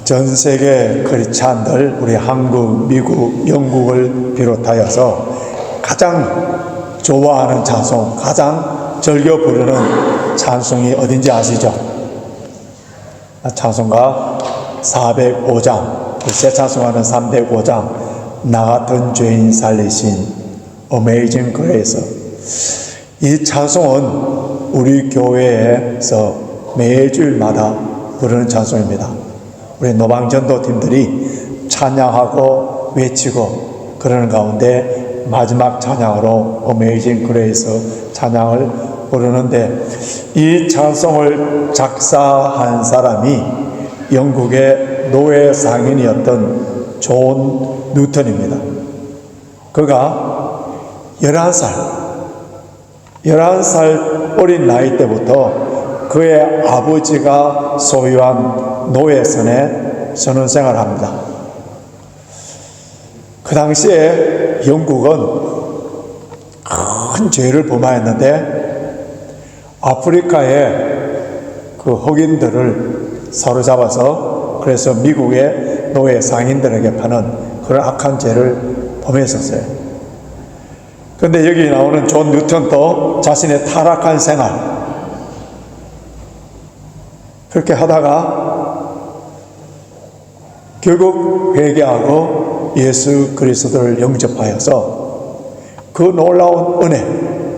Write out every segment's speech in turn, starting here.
전 세계 크리스찬들, 우리 한국, 미국, 영국을 비롯하여서 가장 좋아하는 찬송, 가장 즐겨 부르는 찬송이 어딘지 아시죠? 찬송가 405장, 새 찬송가는 305장, 나 같은 죄인 살리신 Amazing Grace. 이 찬송은 우리 교회에서 매주일마다 부르는 찬송입니다. 우리 노방전도팀들이 찬양하고 외치고 그러는 가운데 마지막 찬양으로 Amazing Grace 찬양을 부르는데, 이 찬송을 작사한 사람이 영국의 노예 상인이었던 존 뉴턴입니다. 그가 11살 어린 나이 때부터 그의 아버지가 소유한 노예선에 선원생활을 합니다. 그 당시에 영국은 큰 죄를 범하였는데, 아프리카의 그 흑인들을 사로잡아서 그래서 미국의 노예 상인들에게 파는 그런 악한 죄를 범했었어요. 그런데 여기 나오는 존 뉴턴도 자신의 타락한 생활, 그렇게 하다가 결국 회개하고 예수 그리스도를 영접하여서 그 놀라운 은혜,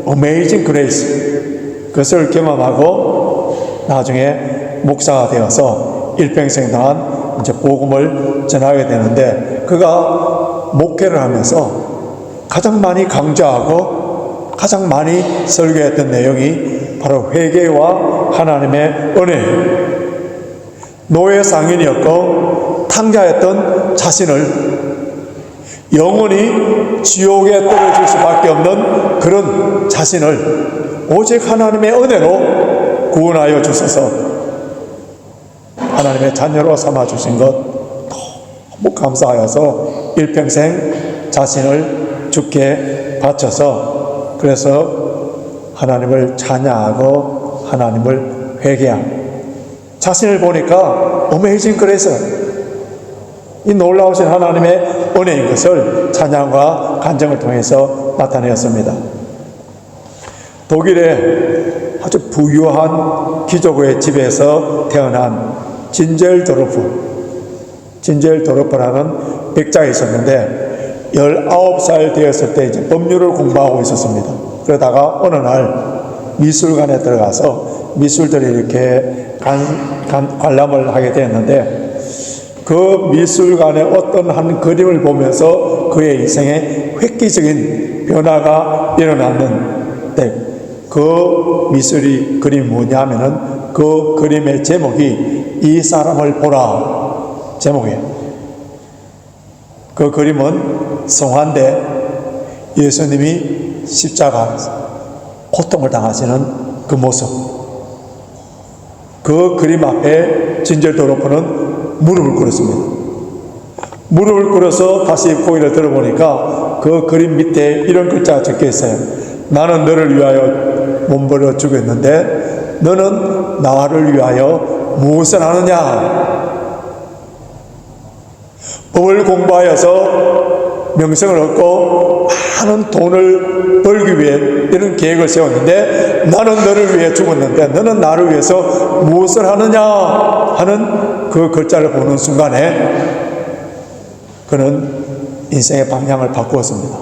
Amazing Grace, 그것을 경험하고 나중에 목사가 되어서 일평생 동안 이제 복음을 전하게 되는데, 그가 목회를 하면서 가장 많이 강조하고 가장 많이 설교했던 내용이 바로 회개와 하나님의 은혜. 노예 상인이었고 탕자였던 자신을 영원히 지옥에 떨어질 수밖에 없는 그런 자신을 오직 하나님의 은혜로 구원하여 주셔서 하나님의 자녀로 삼아 주신 것 너무 감사하여서 일평생 자신을 주께 바쳐서 그래서 하나님을 찬양하고 하나님을 회개하고, 자신을 보니까 Amazing Grace, 이 놀라우신 하나님의 은혜인 것을 찬양과 간증을 통해서 나타내었습니다. 독일의 아주 부유한 귀족의 집에서 태어난 진젤도르프라는 백자가 있었는데, 19살 되었을 때 이제 법률을 공부하고 있었습니다. 그러다가 어느 날 미술관에 들어가서 미술들이 이렇게 관람을 하게 되었는데, 그 미술관의 어떤 한 그림을 보면서 그의 인생에 획기적인 변화가 일어났는데, 그 미술이 그림이 뭐냐면은 그 그림의 제목이 이 사람을 보라 제목이에요. 그 그림은 성화인데 예수님이 십자가에서 고통을 당하시는 그 모습, 그 그림 앞에 진젤도르프는 무릎을 꿇었습니다. 무릎을 꿇어서 다시 고개를 들어보니까 그 그림 밑에 이런 글자가 적혀 있어요. 나는 너를 위하여 몸버려 죽였는데 너는 나를 위하여 무엇을 하느냐. 법을 공부하여서 명성을 얻고 많은 돈을 벌기 위해 이런 계획을 세웠는데, 나는 너를 위해 죽었는데 너는 나를 위해서 무엇을 하느냐 하는 그 글자를 보는 순간에 그는 인생의 방향을 바꾸었습니다.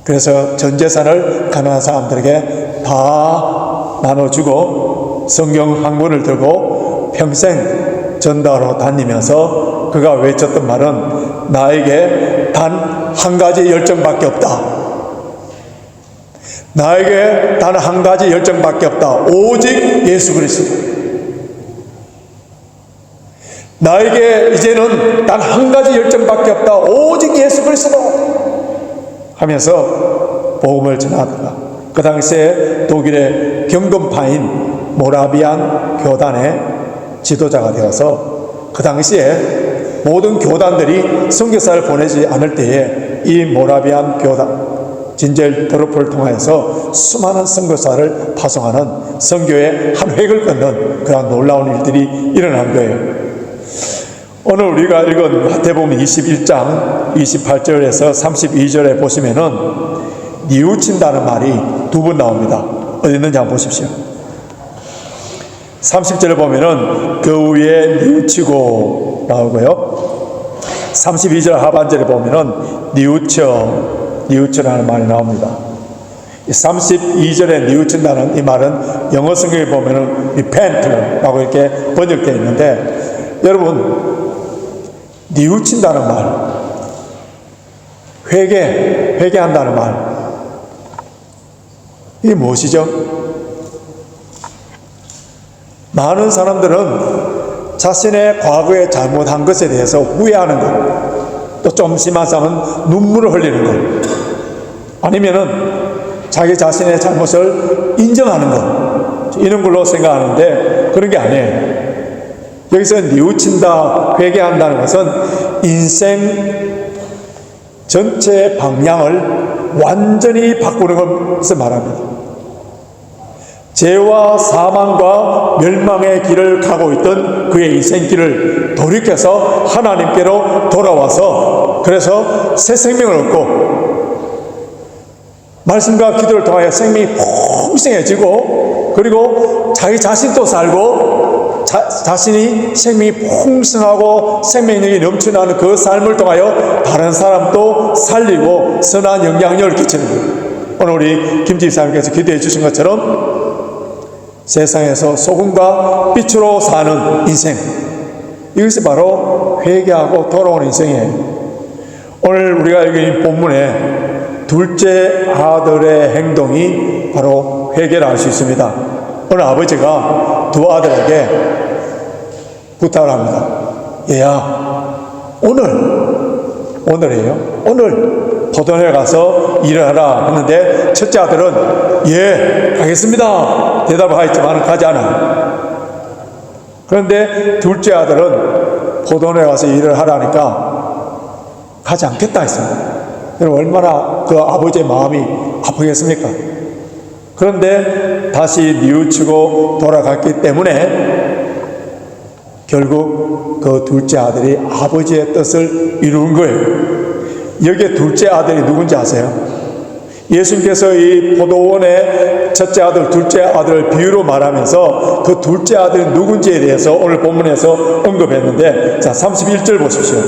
그래서 전 재산을 가난한 사람들에게 다 나눠주고 성경 한 권을 들고 평생 전도하러 다니면서 그가 외쳤던 말은, 나에게 단 한 가지 열정밖에 없다. 나에게 단 한 가지 열정밖에 없다. 오직 예수 그리스도. 나에게 이제는 단 한 가지 열정밖에 없다. 오직 예수 그리스도. 하면서 복음을 전하다가 그 당시에 독일의 경건파인 모라비안 교단의 지도자가 되어서, 그 당시에 모든 교단들이 선교사를 보내지 않을 때에 이 모라비안 진젤 드로프를 통하여서 수많은 선교사를 파송하는 선교의 한 획을 긋는 그런 놀라운 일들이 일어난 거예요. 오늘 우리가 읽은 마태복음 21장 28절에서 32절에 보시면은 뉘우친다는 말이 두 번 나옵니다. 어디 있는지 한번 보십시오. 30절에 보면은 그 위에 뉘우치고 나오고요. 32절 하반절에 보면은 뉘우쳐라는 말이 나옵니다. 32절에 뉘우친다는 이 말은 영어 성경에 보면은 repent라고 이렇게 번역되어 있는데, 여러분, 뉘우친다는 말, 회개한다는 말, 이게 무엇이죠? 많은 사람들은 자신의 과거에 잘못한 것에 대해서 후회하는 것, 또 좀 심한 사람은 눈물을 흘리는 것, 아니면은 자기 자신의 잘못을 인정하는 것, 이런 걸로 생각하는데 그런 게 아니에요. 여기서 뉘우친다, 회개한다는 것은 인생 전체 방향을 완전히 바꾸는 것을 말합니다. 죄와 사망과 멸망의 길을 가고 있던 그의 인생길을 돌이켜서 하나님께로 돌아와서, 그래서 새 생명을 얻고 말씀과 기도를 통하여 생명이 풍성해지고, 그리고 자기 자신도 살고 자신이 생명이 풍성하고 생명력이 넘쳐나는 그 삶을 통하여 다른 사람도 살리고 선한 영향력을 끼치는 거예요. 오늘 우리 김 집사님께서 기도해 주신 것처럼 세상에서 소금과 빛으로 사는 인생, 이것이 바로 회개하고 돌아오는 인생이에요. 오늘 우리가 읽은 본문에 둘째 아들의 행동이 바로 회개를 알 수 있습니다. 오늘 아버지가 두 아들에게 부탁을 합니다. 얘야, 오늘이에요. 오늘 포도원에 가서 일을 하라 했는데 첫째 아들은 예, 가겠습니다 대답을 하였지만 가지 않아요. 그런데 둘째 아들은 포도원에 가서 일을 하라니까 가지 않겠다 했습니다. 여러분, 얼마나 그 아버지의 마음이 아프겠습니까? 그런데 다시 뉘우치고 돌아갔기 때문에 결국 그 둘째 아들이 아버지의 뜻을 이룬 거예요. 여기에 둘째 아들이 누군지 아세요? 예수님께서 이 포도원의 첫째 아들, 둘째 아들을 비유로 말하면서 그 둘째 아들이 누군지에 대해서 오늘 본문에서 언급했는데, 자, 31절 보십시오.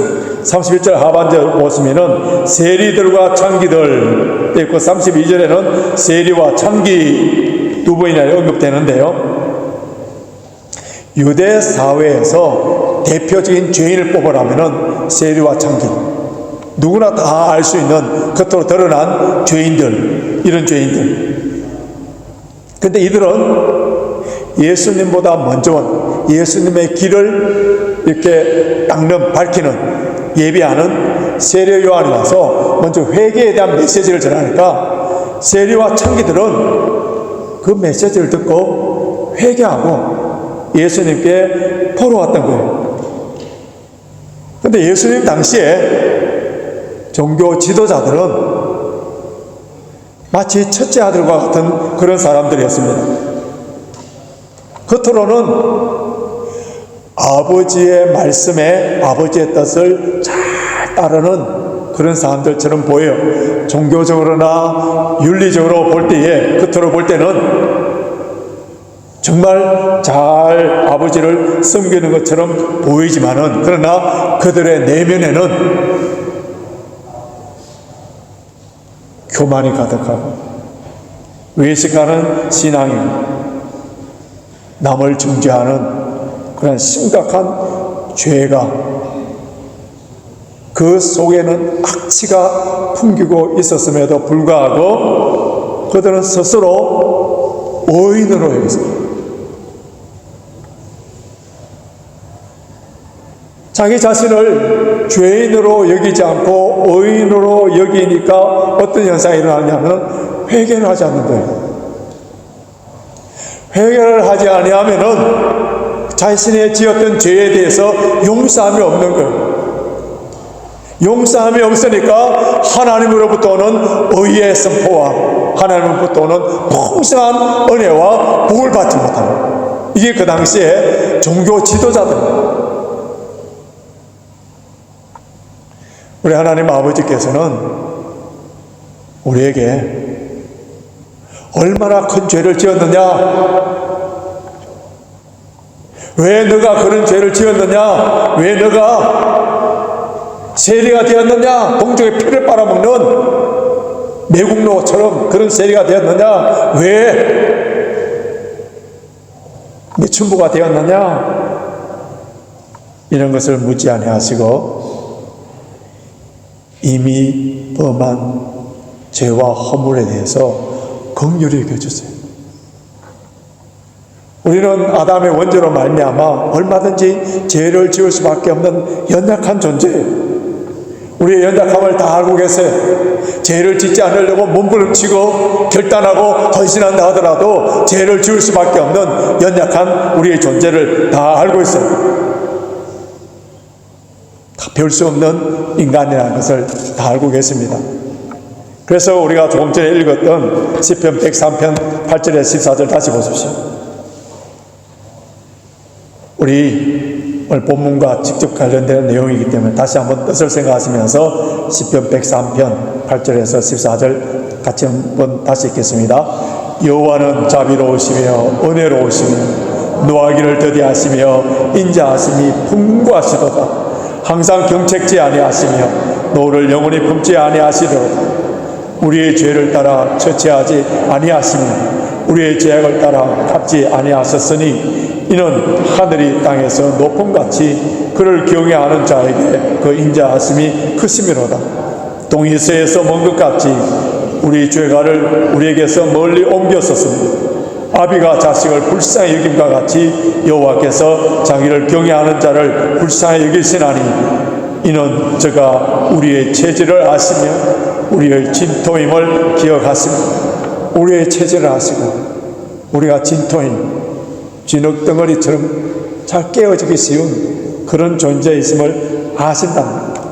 31절 하반절 보시면은 세리들과 창기들 있고, 32절에는 세리와 창기 두 번이나 언급되는데요. 유대 사회에서 대표적인 죄인을 뽑으라면은 세리와 창기, 누구나 다 알 수 있는 겉으로 드러난 죄인들, 이런 죄인들. 근데 이들은 예수님보다 먼저 온 예수님의 길을 이렇게 닦는, 밝히는, 예비하는 세례 요한이 와서 먼저 회개에 대한 메시지를 전하니까 세리와 창기들은 그 메시지를 듣고 회개하고 예수님께 돌아왔던 거예요. 그런데 예수님 당시에 종교 지도자들은 마치 첫째 아들과 같은 그런 사람들이었습니다. 겉으로는 아버지의 말씀에 아버지의 뜻을 잘 따르는 그런 사람들처럼 보여요. 종교적으로나 윤리적으로 볼 때에, 겉으로 볼 때는 정말 잘 아버지를 섬기는 것처럼 보이지만은, 그러나 그들의 내면에는 교만이 가득하고 외식하는 신앙이, 남을 정죄하는 그런 심각한 죄가, 그 속에는 악취가 풍기고 있었음에도 불구하고 그들은 스스로 의인으로 여겼습니다. 자기 자신을 죄인으로 여기지 않고 의인으로 여기니까 어떤 현상이 일어나냐면 회개를 하지 않는 거예요. 회개를 하지 아니하면은 자신의 지었던 죄에 대해서 용서함이 없는 거예요. 용서함이 없으니까 하나님으로부터 오는 의의 선포와 하나님으로부터 오는 풍성한 은혜와 복을 받지 못하는, 이게 그 당시에 종교 지도자들, 우리 하나님 아버지께서는 우리에게 얼마나 큰 죄를 지었느냐, 왜 너가 그런 죄를 지었느냐, 왜 너가 세리가 되었느냐, 동족의 피를 빨아먹는 매국노처럼 그런 세리가 되었느냐, 왜 매춘부가 되었느냐, 이런 것을 묻지 아니하시고 이미 범한 죄와 허물에 대해서 긍휼히 여겨주세요. 우리는 아담의 원죄로 말미암아 얼마든지 죄를 지을 수밖에 없는 연약한 존재예요. 우리의 연약함을 다 알고 계세요. 죄를 짓지 않으려고 몸부림치고 결단하고 헌신한다 하더라도 죄를 지을 수밖에 없는 연약한 우리의 존재를 다 알고 있어요. 다 별 수 없는 인간이라는 것을 다 알고 계십니다. 그래서 우리가 조금 전에 읽었던 시편 103편 8절에 14절 다시 보십시오. 우리 오늘 본문과 직접 관련되는 내용이기 때문에 다시 한번 뜻을 생각하시면서 시편 103편 8절에서 14절 같이 한번 다시 읽겠습니다. 여호와는 자비로우시며 은혜로우시며 노하기를 더디하시며 인자하심이 풍부하시도다. 항상 경책지 아니하시며 노를 영원히 품지 아니하시도다. 우리의 죄를 따라 처치하지 아니하시며 우리의 죄악을 따라 갚지 아니하셨으니 이는 하늘이 땅에서 높음같이 그를 경외하는 자에게 그 인자하심이 크심이로다. 동이서에서 먼 것 같이 우리 죄가를 우리에게서 멀리 옮겼었으니 아비가 자식을 불쌍히 여김과 같이 여호와께서 자기를 경외하는 자를 불쌍히 여기시나니 이는 저가 우리의 체질을 아시며 우리의 진토임을 기억하시며, 우리의 체질을 아시고 우리가 진토임, 진흙덩어리처럼 잘 깨어지기 쉬운 그런 존재이심을 아신답니다.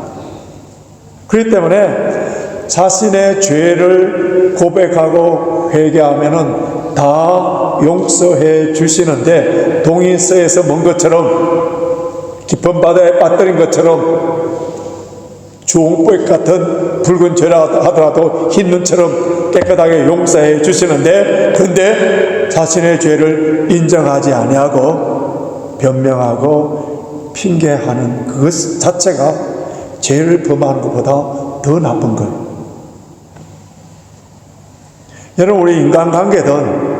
그렇기 때문에 자신의 죄를 고백하고 회개하면은 다 용서해 주시는데, 동이서에서 먼 것처럼 깊은 바다에 빠뜨린 것처럼 주홍빛 같은 붉은 죄라 하더라도 흰 눈처럼 깨끗하게 용서해 주시는데, 근데 자신의 죄를 인정하지 아니하고 변명하고 핑계하는 그것 자체가 죄를 범하는 것보다 더 나쁜 거예요. 여러분, 우리 인간관계든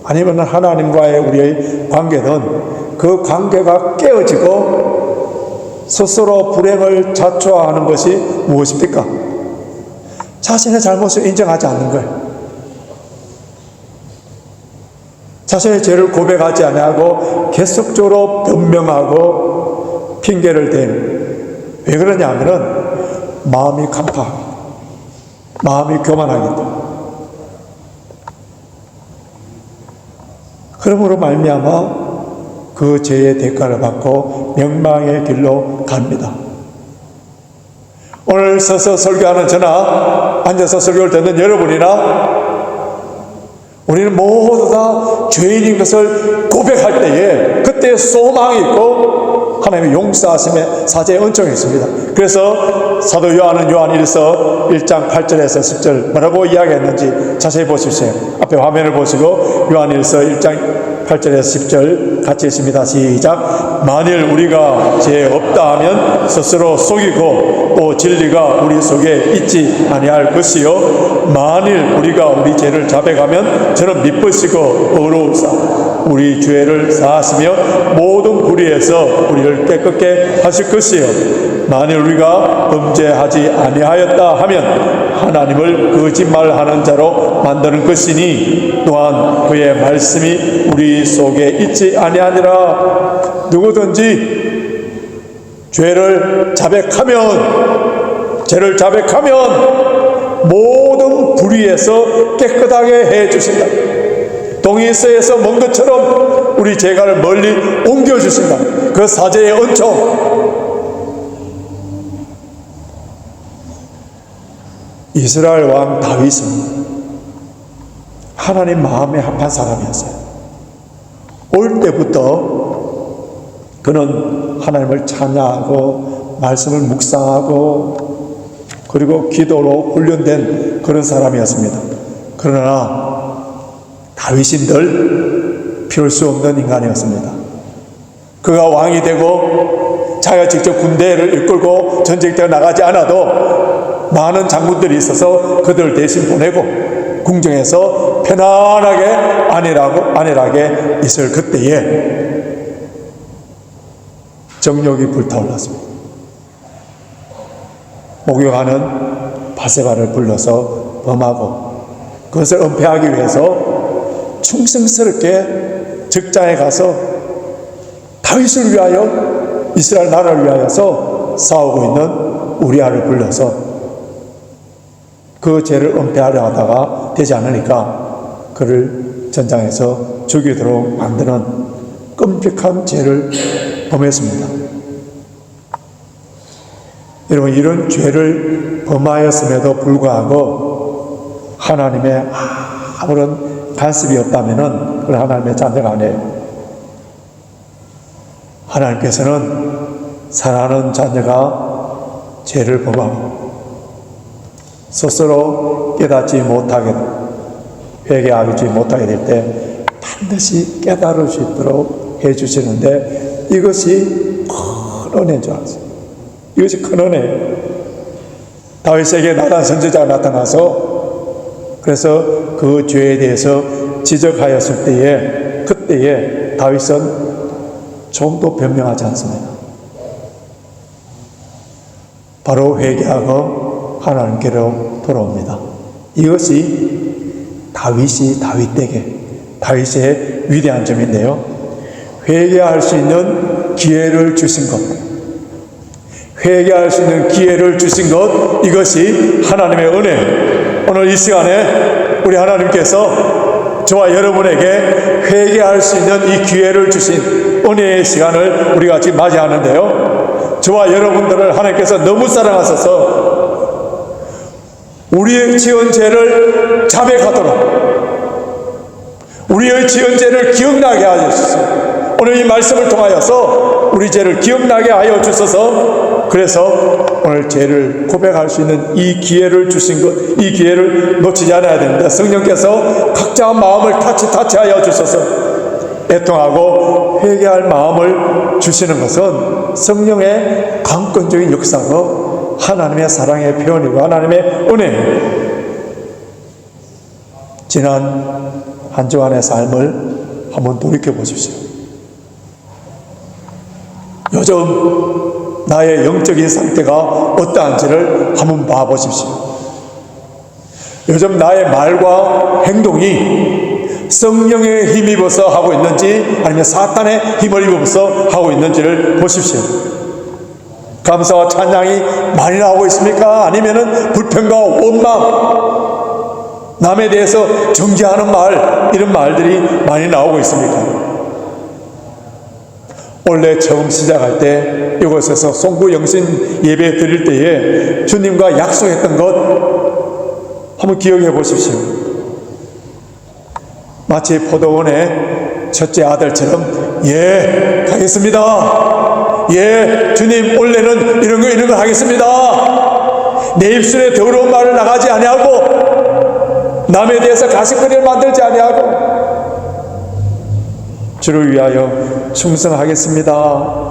아니면 하나님과의 우리의 관계든 그 관계가 깨어지고 스스로 불행을 자초하는 것이 무엇입니까? 자신의 잘못을 인정하지 않는 거예요. 자신의 죄를 고백하지 아니하고 계속적으로 변명하고 핑계를 대는. 왜 그러냐면은 마음이 강팍하고 마음이 교만하기 때문에. 그러므로 말미암아 그 죄의 대가를 받고 멸망의 길로 갑니다. 오늘 서서 설교하는 저나 앉아서 설교를 듣는 여러분이나 우리는 모두 다 죄인인 것을 고백할 때에 그때 소망이 있고 하나님의 용서하심의 사제의 은총이 있습니다. 그래서 사도 요한은 요한1서 1장 8절에서 10절 뭐라고 이야기했는지 자세히 보십시오. 앞에 화면을 보시고 요한1서 1장 8절에서 10절 같이 읽습니다. 시작. 만일 우리가 죄 없다 하면 스스로 속이고 또 진리가 우리 속에 있지 아니할 것이요, 만일 우리가 우리 죄를 자백하면 저는 미쁘시고 의로우사 우리 죄를 사하시며 모든 불의에서 우리를 깨끗게 하실 것이요, 만일 우리가 범죄하지 아니하였다 하면 하나님을 거짓말하는 자로 만드는 것이니 또한 그의 말씀이 우리 속에 있지 아니하니라. 누구든지 죄를 자백하면 모든 불의에서 깨끗하게 해 주신다. 동이서에서 먼 것처럼 우리 죄가를 멀리 옮겨 주신다. 그 사제의 은총. 이스라엘 왕 다윗은 하나님 마음에 합한 사람이었어요. 올 때부터 그는 하나님을 찬양하고 말씀을 묵상하고 그리고 기도로 훈련된 그런 사람이었습니다. 그러나 다윗인들 피할 수 없는 인간이었습니다. 그가 왕이 되고 자기가 직접 군대를 이끌고 전쟁터에 나가지 않아도 많은 장군들이 있어서 그들을 대신 보내고 궁정에서 편안하게 안일하게 있을 그때에 정욕이 불타올랐습니다. 목욕하는 바세바를 불러서 범하고 그것을 은폐하기 위해서 충성스럽게 직장에 가서 다윗을 위하여 이스라엘 나라를 위하여서 싸우고 있는 우리아를 불러서 그 죄를 은폐하려 하다가 되지 않으니까 그를 전장에서 죽이도록 만드는 끔찍한 죄를 범했습니다. 여러분, 이런 죄를 범하였음에도 불구하고 하나님의 아무런 간섭이 없다면 그건 하나님의 자녀가 아니에요. 하나님께서는 사랑하는 자녀가 죄를 범하고 스스로 깨닫지 못하게 회개하지 못하게 될 때 반드시 깨달을 수 있도록 해주시는데 이것이 큰 은혜인 줄 알았어요. 이것이 큰 은혜예요. 다윗에게 나단 선지자가 나타나서 그래서 그 죄에 대해서 지적하였을 때에 그때에 다윗은 좀도 변명하지 않습니다. 바로 회개하고 하나님께로 돌아옵니다. 이것이 다윗의 위대한 점인데요. 회개할 수 있는 기회를 주신 것, 회개할 수 있는 기회를 주신 것, 이것이 하나님의 은혜. 오늘 이 시간에 우리 하나님께서 저와 여러분에게 회개할 수 있는 이 기회를 주신 은혜의 시간을 우리가 지금 맞이하는데요. 저와 여러분들을 하나님께서 너무 사랑하셔서 우리의 지은 죄를 자백하도록 우리의 지은 죄를 기억나게 하여 주소서. 오늘 이 말씀을 통하여서 우리 죄를 기억나게 하여 주소서. 그래서 오늘 죄를 고백할 수 있는 이 기회를 주신 것, 이 기회를 놓치지 않아야 됩니다. 성령께서 각자 마음을 타치하여 주소서. 애통하고 회개할 마음을 주시는 것은 성령의 강권적인 역사로 하나님의 사랑의 표현이고 하나님의 은혜. 지난 한 주간의 삶을 한번 돌이켜 보십시오. 요즘 나의 영적인 상태가 어떠한지를 한번 봐보십시오. 요즘 나의 말과 행동이 성령의 힘입어서 하고 있는지 아니면 사탄의 힘을 입어서 하고 있는지를 보십시오. 감사와 찬양이 많이 나오고 있습니까? 아니면은 불평과 원망, 남에 대해서 정죄하는 말, 이런 말들이 많이 나오고 있습니까? 원래 처음 시작할 때 이곳에서 송구 영신 예배 드릴 때에 주님과 약속했던 것 한번 기억해 보십시오. 마치 포도원의 첫째 아들처럼 예, 가겠습니다. 예, 주님 원래는 이런 거 하겠습니다. 내 입술에 더러운 말을 나가지 아니하고 남에 대해서 가십거리를 만들지 아니하고 주를 위하여 충성하겠습니다.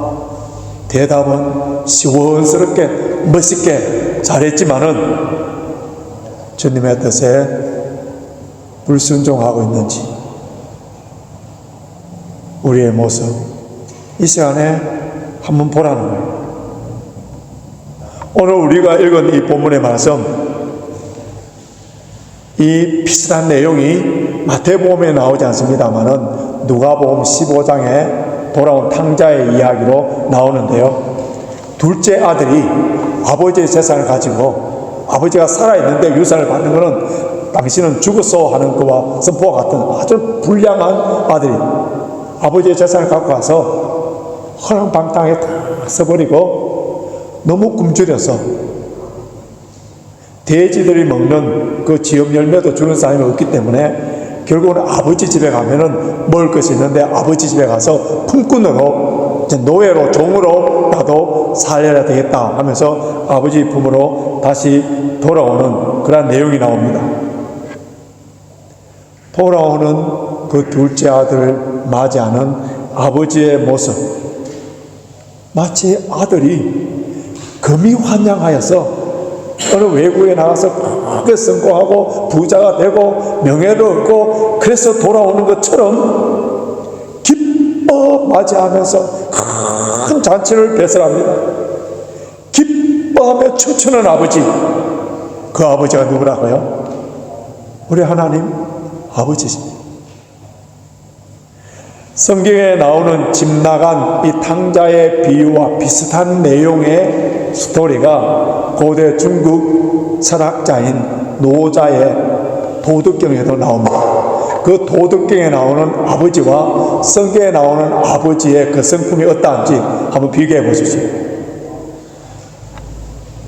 대답은 시원스럽게 멋있게 잘했지만은 주님의 뜻에 불순종하고 있는지 우리의 모습 이 시간에 한번 보라는 거예요. 오늘 우리가 읽은 이 본문의 말씀, 이 비슷한 내용이 마태복음에 나오지 않습니다만은 누가복음 15장에 돌아온 탕자의 이야기로 나오는데요. 둘째 아들이 아버지의 재산을 가지고 아버지가 살아있는데 유산을 받는 것은 당신은 죽었어 하는 것과 선포와 같은 아주 불량한 아들이 아버지의 재산을 갖고 가서 허랑방탕에 다 써버리고 너무 굶주려서 돼지들이 먹는 그 지엽 열매도 주는 사람이 없기 때문에 결국은 아버지 집에 가면은 먹을 것이 있는데 아버지 집에 가서 품꾼으로 이제 노예로 종으로 나도 살려야 되겠다 하면서 아버지 품으로 다시 돌아오는 그런 내용이 나옵니다. 돌아오는 그 둘째 아들을 맞이하는 아버지의 모습, 마치 아들이 금이 환영하여서 어느 외국에 나가서 크게 성공하고 부자가 되고 명예를 얻고 그래서 돌아오는 것처럼 기뻐 맞이하면서 큰 잔치를 배설합니다. 기뻐하며 춤추는 아버지, 그 아버지가 누구라고요? 우리 하나님 아버지십니다. 성경에 나오는 집 나간 이 탕자의 비유와 비슷한 내용의 스토리가 고대 중국 철학자인 노자의 도덕경에도 나옵니다. 그 도덕경에 나오는 아버지와 성경에 나오는 아버지의 그 성품이 어떠한지 한번 비교해 보십시오.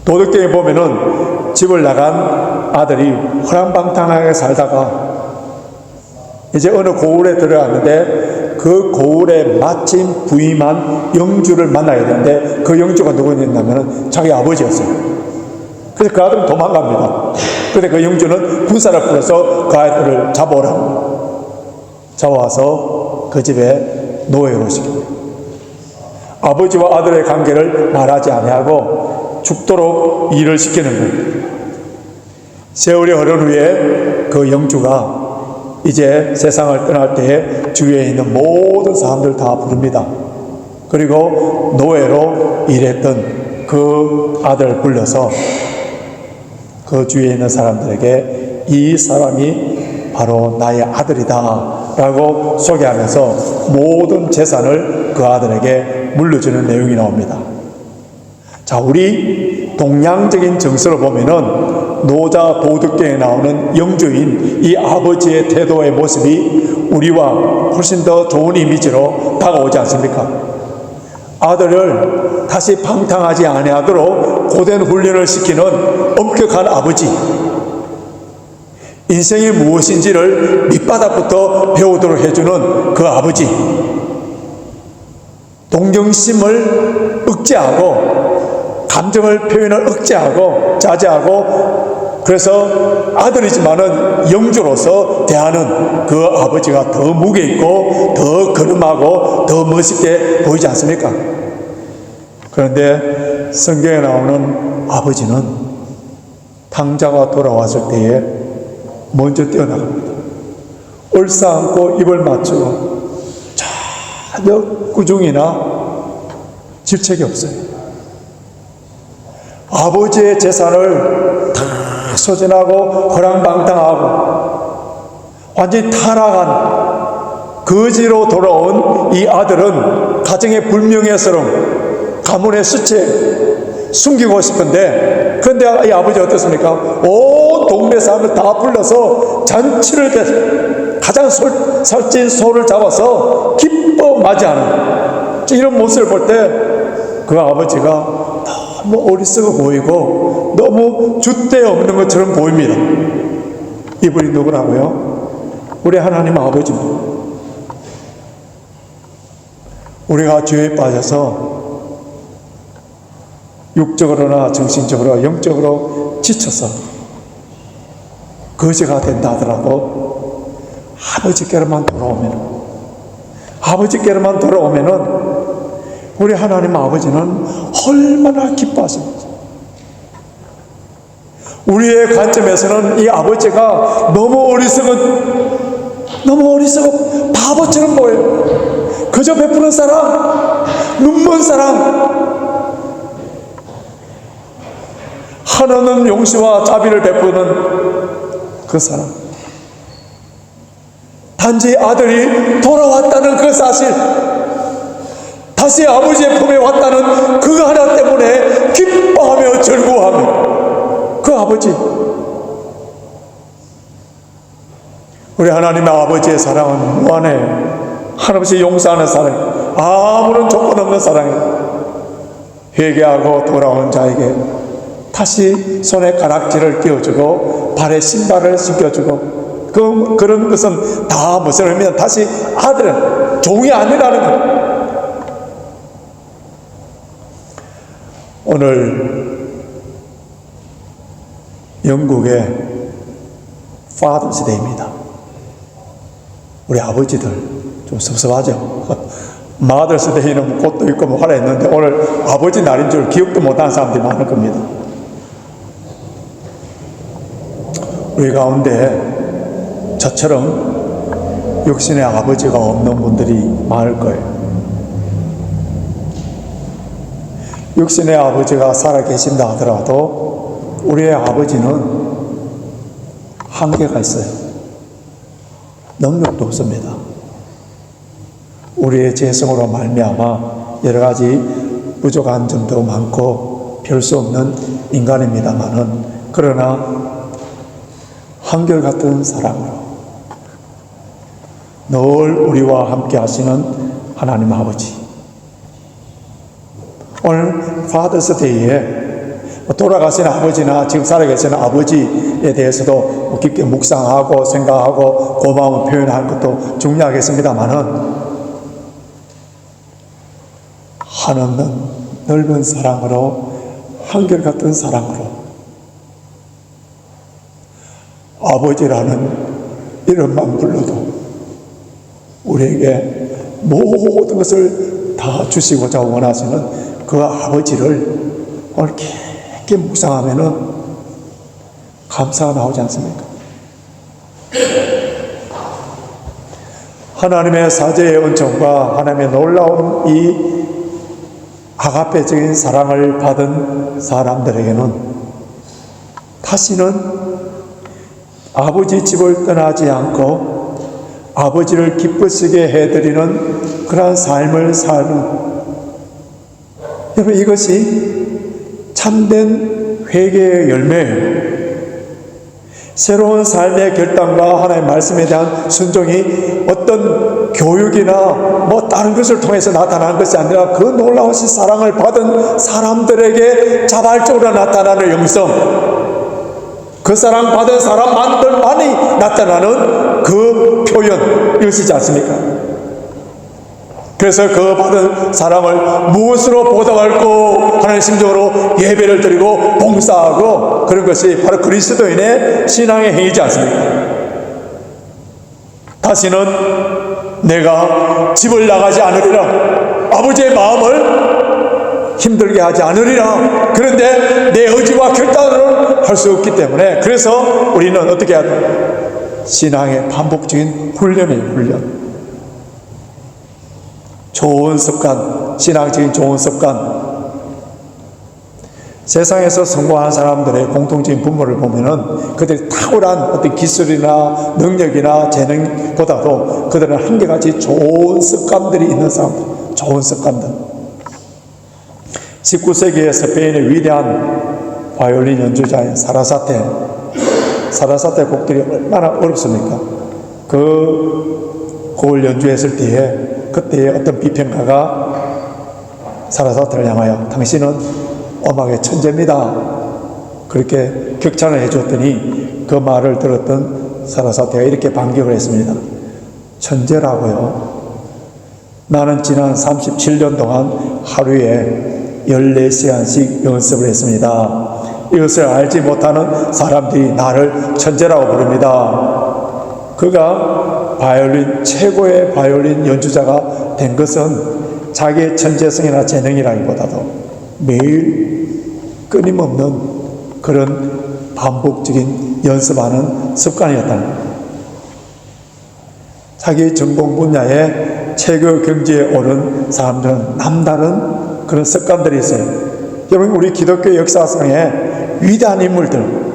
도덕경에 보면은 집을 나간 아들이 허랑방탕하게 살다가 이제 어느 고을에 들어갔는데 그 고을에 마침 부임한 영주를 만나야 되는데 그 영주가 누구였냐면 자기 아버지였어요. 그래서 그 아들은 도망갑니다. 그런데 그 영주는 군사를 풀어서 그 아들을 잡아오라고 잡아와서 그 집에 노예로 시킵니다. 아버지와 아들의 관계를 말하지 아니하고 죽도록 일을 시키는 거예요. 세월이 흐른 후에 그 영주가 이제 세상을 떠날 때에 주위에 있는 모든 사람들 다 부릅니다. 그리고 노예로 일했던 그 아들을 불러서 그 주위에 있는 사람들에게 이 사람이 바로 나의 아들이다 라고 소개하면서 모든 재산을 그 아들에게 물려주는 내용이 나옵니다. 자, 우리 동양적인 정서로 보면은 노자 도덕경에 나오는 영주인 이 아버지의 태도의 모습이 우리와 훨씬 더 좋은 이미지로 다가오지 않습니까? 아들을 다시 방탕하지 아니하도록 고된 훈련을 시키는 엄격한 아버지, 인생이 무엇인지를 밑바닥부터 배우도록 해주는 그 아버지, 동정심을 억제하고 감정을 표현을 억제하고 자제하고 그래서 아들이지만은 영주로서 대하는 그 아버지가 더 무게 있고 더 거름하고 더 멋있게 보이지 않습니까? 그런데 성경에 나오는 아버지는 탕자가 돌아왔을 때에 먼저 뛰어나갑니다. 얼싸안고 입을 맞추고 전혀 꾸중이나 질책이 없어요. 아버지의 재산을 다 소진하고 허랑방탕하고 완전히 타락한 거지로 돌아온 이 아들은 가정의 불명예스러움, 가문의 수치 숨기고 싶은데 그런데 이 아버지 어떻습니까? 온 동네 사람을 다 불러서 잔치를 가장 살찐 소를 잡아서 기뻐 맞이하는 이런 모습을 볼 때 그 아버지가 너무 어리석어 보이고 너무 줏대 없는 것처럼 보입니다. 이분이 누구라고요? 우리 하나님 아버지입니다. 우리가 죄에 빠져서 육적으로나 정신적으로 영적으로 지쳐서 거지가 된다 하더라도 아버지께로만 돌아오면은 우리 하나님 아버지는 얼마나 기뻐하십니까? 우리의 관점에서는 이 아버지가 너무 어리석어 바보처럼 보여요. 그저 베푸는 사람, 눈먼 사람, 한없는 용서와 자비를 베푸는 그 사람. 단지 아들이 돌아왔다는 그 사실, 다시 아버지의 품에 왔다는 그거 하나 때문에 기뻐하며 즐거워하며 그 아버지, 우리 하나님의 아버지의 사랑은 무한해요. 한없이 용서하는 사랑이에요. 아무런 조건 없는 사랑이에요. 회개하고 돌아오는 자에게 다시 손에 가락지를 끼워주고 발에 신발을 신겨주고 그런 것은 다 무슨 의미냐면 다시 아들은 종이 아니라는 거예요. 오늘 영국의 Father's Day입니다. 우리 아버지들 좀 섭섭하죠. Mother's Day는 꽃도 있고 뭐 하라 했는데 오늘 아버지 날인 줄 기억도 못하는 사람들이 많을 겁니다. 우리 가운데 저처럼 육신의 아버지가 없는 분들이 많을 거예요. 육신의 아버지가 살아계신다 하더라도 우리의 아버지는 한계가 있어요. 능력도 없습니다. 우리의 죄성으로 말미암아 여러 가지 부족한 점도 많고 별 수 없는 인간입니다만은 그러나 한결같은 사랑으로 늘 우리와 함께 하시는 하나님 아버지. 오늘 파더스 데이에 돌아가신 아버지나 지금 살아계시는 아버지에 대해서도 깊게 묵상하고 생각하고 고마움을 표현하는 것도 중요하겠습니다만은 한없는 넓은 사랑으로 한결같은 사랑으로 아버지라는 이름만 불러도 우리에게 모든 것을 다 주시고자 원하시는 그 아버지를 오늘 깊게 묵상하면은 감사가 나오지 않습니까? 하나님의 사제의 은총과 하나님의 놀라운 이 아가페적인 사랑을 받은 사람들에게는 다시는 아버지 집을 떠나지 않고 아버지를 기쁘시게 해드리는 그러한 삶을 사는, 여러분, 이것이 참된 회개의 열매예요. 새로운 삶의 결단과 하나님의 말씀에 대한 순종이 어떤 교육이나 뭐 다른 것을 통해서 나타나는 것이 아니라 그 놀라우신 사랑을 받은 사람들에게 자발적으로 나타나는 영성, 그 사랑 받은 사람만들만이 나타나는 그 표현, 이것이지 않습니까? 그래서 그 받은 사랑을 무엇으로 보답할고 하는 심정으로 예배를 드리고 봉사하고, 그런 것이 바로 그리스도인의 신앙의 행위지 않습니까? 다시는 내가 집을 나가지 않으리라, 아버지의 마음을 힘들게 하지 않으리라. 그런데 내 의지와 결단으로는 할 수 없기 때문에, 그래서 우리는 어떻게 해야 돼? 신앙의 반복적인 훈련이에요. 훈련. 좋은 습관, 신앙적인 좋은 습관. 세상에서 성공한 사람들의 공통적인 분모를 보면은 그들이 탁월한 어떤 기술이나 능력이나 재능보다도 그들은 한결같이 좋은 습관들이 있는 사람들, 좋은 습관들. 19세기의 스페인의 위대한 바이올린 연주자인 사라사테 곡들이 얼마나 어렵습니까? 그 곡을 연주했을 때에 그때의 어떤 비평가가 사라사테를 향하여 당신은 음악의 천재입니다, 그렇게 격찬을 해줬더니 그 말을 들었던 사라사테가 이렇게 반격을 했습니다. 천재라고요? 나는 지난 37년 동안 하루에 14시간씩 연습을 했습니다. 이것을 알지 못하는 사람들이 나를 천재라고 부릅니다. 그가 최고의 바이올린 연주자가 된 것은 자기의 천재성이나 재능이라기보다도 매일 끊임없는 그런 반복적인 연습하는 습관이었다는 거예요. 자기 전공 분야에 최고 경지에 오른 사람들은 남다른 그런 습관들이 있어요. 여러분, 우리 기독교 역사상에 위대한 인물들,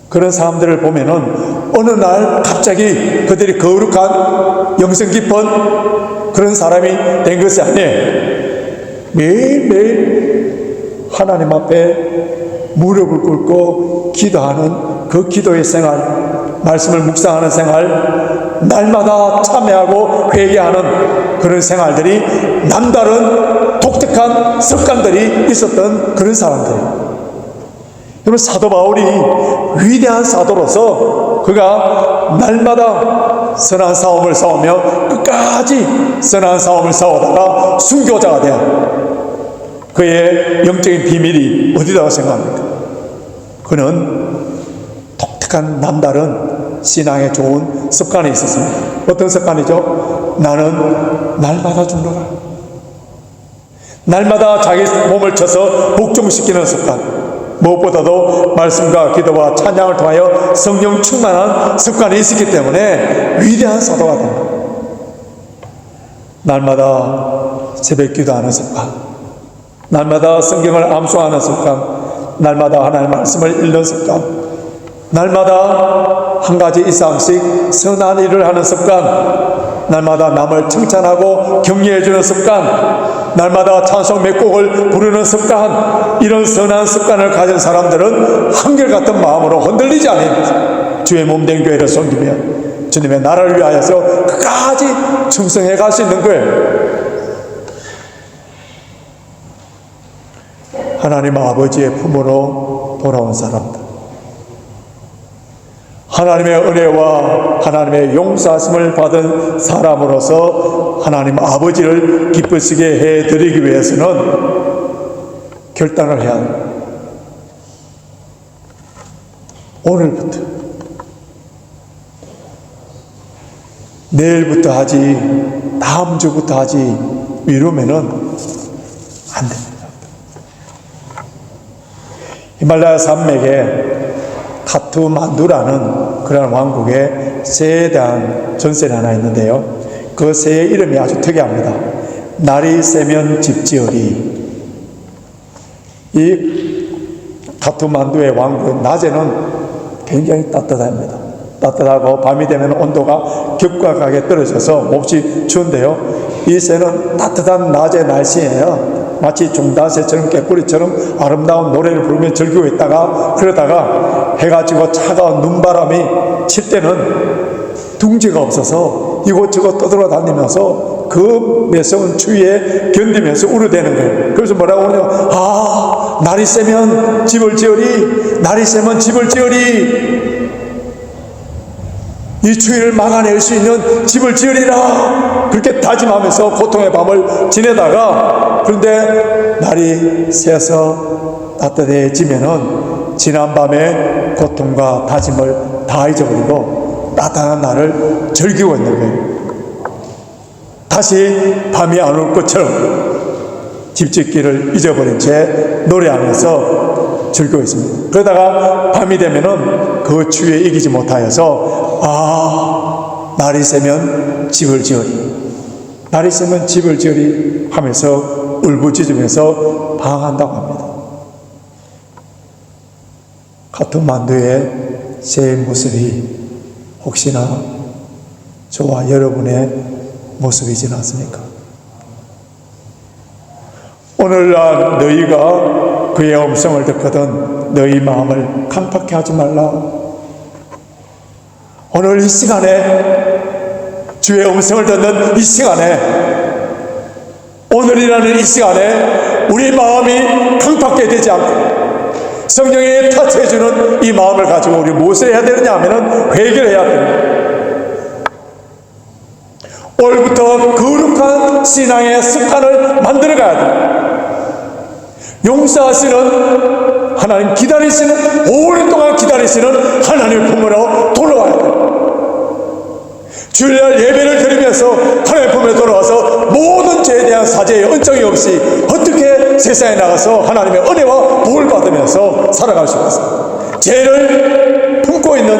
그런 사람들을 보면은 어느 날 갑자기 그들이 거룩한 영성 깊은 그런 사람이 된 것이 아니에요. 매일매일 하나님 앞에 무릎을 꿇고 기도하는 그 기도의 생활, 말씀을 묵상하는 생활, 날마다 참여하고 회개하는 그런 생활들이 남다른 독특한 습관들이 있었던 그런 사람들이에요. 여러분, 사도 바울이 위대한 사도로서 그가 날마다 선한 싸움을 싸우며 끝까지 선한 싸움을 싸우다가 순교자가 되어 그의 영적인 비밀이 어디다고 생각합니까? 그는 독특한 남다른 신앙에 좋은 습관이 있었습니다. 어떤 습관이죠? 나는 날마다 죽노라. 날마다 자기 몸을 쳐서 복종시키는 습관. 무엇보다도 말씀과 기도와 찬양을 통하여 성령 충만한 습관이 있었기 때문에 위대한 사도가 됩니다. 날마다 새벽 기도하는 습관, 날마다 성경을 암송하는 습관, 날마다 하나님의 말씀을 읽는 습관, 날마다 한 가지 이상씩 선한 일을 하는 습관, 날마다 남을 칭찬하고 격려해주는 습관, 날마다 찬송 몇 곡을 부르는 습관, 이런 선한 습관을 가진 사람들은 한결같은 마음으로 흔들리지 않습니다. 주의 몸된 교회를 섬기며 주님의 나라를 위하여서 끝까지 충성해 갈 수 있는 거예요. 하나님 아버지의 품으로 돌아온 사람들, 하나님의 은혜와 하나님의 용서하심을 받은 사람으로서 하나님 아버지를 기쁘시게 해드리기 위해서는 결단을 해야 합니다. 오늘부터, 내일부터 하지, 다음 주부터 하지, 이러면은 안 됩니다. 히말라야 산맥에 카트만두라는 그런 왕국에 새에 대한 전설이 하나 있는데요. 그 새의 이름이 아주 특이합니다. 날이 새면 집지으리. 이 카트만두의 왕국은 낮에는 굉장히 따뜻합니다. 따뜻하고 밤이 되면 온도가 격하게 떨어져서 몹시 추운데요. 이 새는 따뜻한 낮의 날씨에요. 마치 종단새처럼 깨꼬리처럼 아름다운 노래를 부르며 즐기고 있다가 그러다가 해가 지고 차가운 눈바람이 칠 때는 둥지가 없어서 이곳저곳 떠돌아다니면서 그 매서운 추위에 견디면서 우려대는 거예요. 그래서 뭐라고 하냐면, 날이 새면 집을 지으리, 날이 새면 집을 지으리, 이 추위를 막아낼 수 있는 집을 지으리라, 그렇게 다짐하면서 고통의 밤을 지내다가, 그런데 날이 새서 따뜻해지면은 지난밤의 고통과 다짐을 다 잊어버리고 따뜻한 날을 즐기고 있는 거예요. 다시 밤이 안 올 것처럼 집짓기를 잊어버린 채 노래하면서 즐기고 있습니다. 그러다가 밤이 되면은 그 추위에 이기지 못하여서 날이 새면 집을 지으리, 날이 새면 집을 지으리 하면서 울부짖으면서 방황한다고 합니다. 카트만두의 새의 모습이 혹시나 저와 여러분의 모습이지는 않습니까? 오늘날 너희가 그의 음성을 듣거든 너희 마음을 강팍해 하지 말라. 오늘 이 시간에, 주의 음성을 듣는 이 시간에, 오늘이라는 이 시간에 우리 마음이 강팍해 되지 않고 성령이 터치해주는 이 마음을 가지고 우리 무엇을 해야 되느냐 하면 회개를 해야 됩니다. 오늘부터 거룩한 신앙의 습관을 만들어가야 됩니다. 용서하시는 하나님, 기다리시는, 오랜 동안 기다리시는 하나님의 품으로 돌아와야 됩니다. 주일날 예배를 드리면서 하나님의 품에 돌아와서 모든 죄에 대한 사죄의 은총이 없이 어떻게 세상에 나가서 하나님의 은혜와 복을 받으면서 살아갈 수 있습니까? 죄를 품고 있는,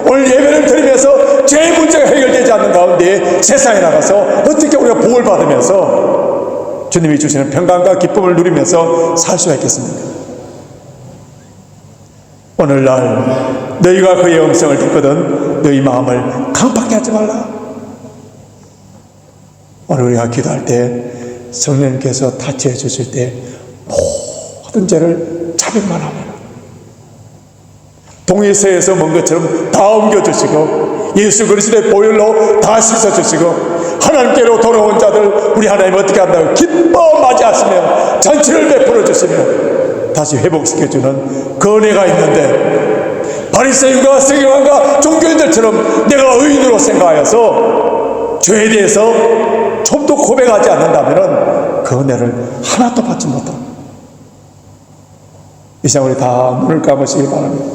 오늘 예배를 드리면서 죄의 문제가 해결되지 않는 가운데 세상에 나가서 어떻게 우리가 복을 받으면서 주님이 주시는 평강과 기쁨을 누리면서 살 수가 있겠습니까? 오늘날 너희가 그의 음성을 듣거든 너희 마음을 강팍해 하지 말라. 오늘 우리가 기도할 때 성령님께서 타치해 주실 때 모든 죄를 자백만 하면 동이서에서 먼 것처럼 다 옮겨주시고 예수 그리스도의 보혈로 다 씻어주시고 하나님께로 돌아온 자들 우리 하나님 어떻게 한다고 기뻐 맞이하시며 잔치를 베풀어 주시며 다시 회복시켜주는 그 그 은혜가 있는데 바리새인과 서기관과 종교인들처럼 내가 의인으로 생각하여서 죄에 대해서 좀 더 고백하지 않는다면 그 은혜를 하나도 받지 못합니다. 이 시간 우리 다 눈을 감으시기 바랍니다.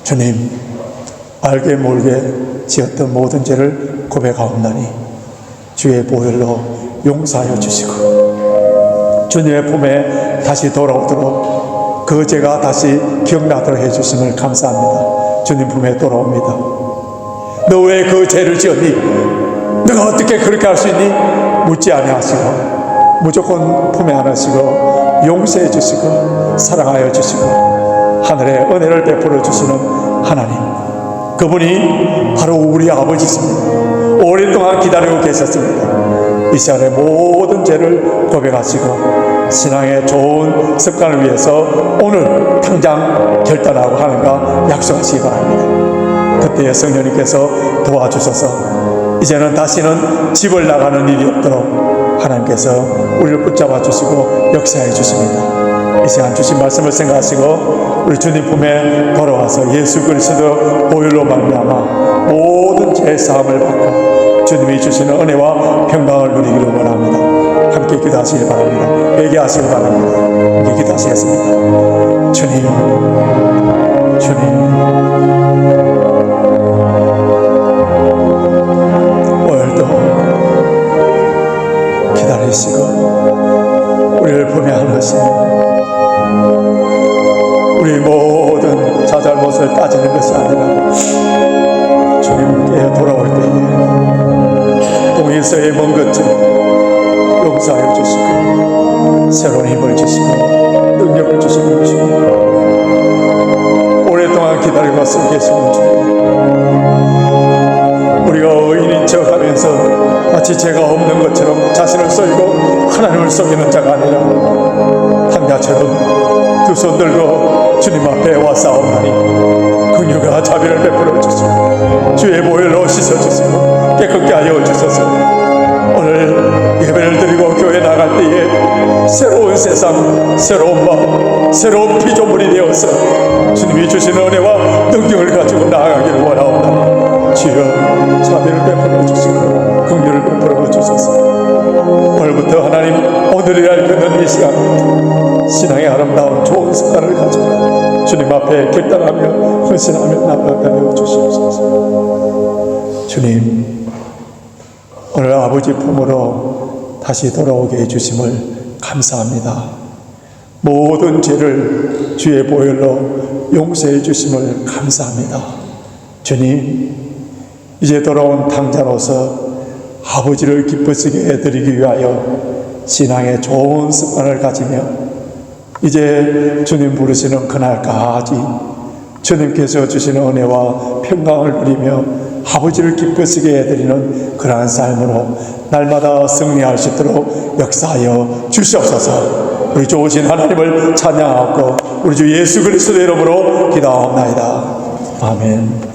주님, 알게 모르게 지었던 모든 죄를 고백하옵나니 주의 보혈로 용서하여 주시고 주님의 품에 다시 돌아오도록 그 죄가 다시 기억나도록 해주심을 감사합니다. 주님 품에 돌아옵니다. 너 왜 그 죄를 지었니? 너가 어떻게 그렇게 할 수 있니? 묻지 아니하시고 무조건 품에 안으시고 용서해 주시고 사랑하여 주시고 하늘의 은혜를 베풀어 주시는 하나님, 그분이 바로 우리 아버지십니다. 오랫동안 기다리고 계셨습니다. 이 시간에 모든 죄를 고백하시고 신앙의 좋은 습관을 위해서 오늘 당장 결단하고 하는가 약속하시기 바랍니다. 그때에 성령님께서 도와주셔서 이제는 다시는 집을 나가는 일이 없도록 하나님께서 우리를 붙잡아 주시고 역사해 주십니다. 이 시간 주신 말씀을 생각하시고 우리 주님 품에 돌아와서 예수 그리스도 보혈로 말미암아 모든 죄 사함을 받고 주님이 주시는 은혜와 평강을 누리기를 원합니다. 함께 기도하시길 바랍니다. 회개하시길 바랍니다. 함께 기도하시겠습니다. 주님, 오늘도 기다리시고 우리를 품에 안으시며 우리 모든 자잘못을 따지는 것이 아니라 주님께 돌아올 때에 동일서의 먼 것을 용서하여 주시고 새로운 힘을 주시고 능력을 주시고 오랫동안 기다리고 계시는 주님, 우리가 의인인 척하면서 마치 죄가 없는 것처럼 자신을 썰고 하나님을 속이는 자가 아니라 당야처럼 두 손 들고 주님 앞에 와 싸움하니 긍휼과 자비를 베풀어 주시고 주의 보혈로 씻어주시고 깨끗게 하여 주소서. 오늘 예배를 드리고 교회 나갈 때에 새로운 세상, 새로운 마음, 새로운 피조물이 되어서 주님이 주시는 은혜와 능력을 가지고 나아가기를 원하옵나니 주여 자비를 베풀어 주시고 긍휼을 베풀어 주소서. 오늘부터 하나님, 오늘이라 읽는 이 시간 신앙의 아름다운 좋은 습관을 가지고 주님 앞에 결단하며 헌신하며 나아가여 주시옵소서. 주님, 오늘 아버지 품으로 다시 돌아오게 해주심을 감사합니다. 모든 죄를 주의 보혈로 용서해 주심을 감사합니다. 주님, 이제 돌아온 당자로서 아버지를 기쁘시게 해드리기 위하여 신앙의 좋은 습관을 가지며 이제 주님 부르시는 그날까지 주님께서 주시는 은혜와 평강을 누리며 아버지를 기쁘시게 해드리는 그러한 삶으로 날마다 승리할 수 있도록 역사하여 주시옵소서. 우리 좋으신 하나님을 찬양하고 우리 주 예수 그리스도의 이름으로 기도하옵나이다. 아멘.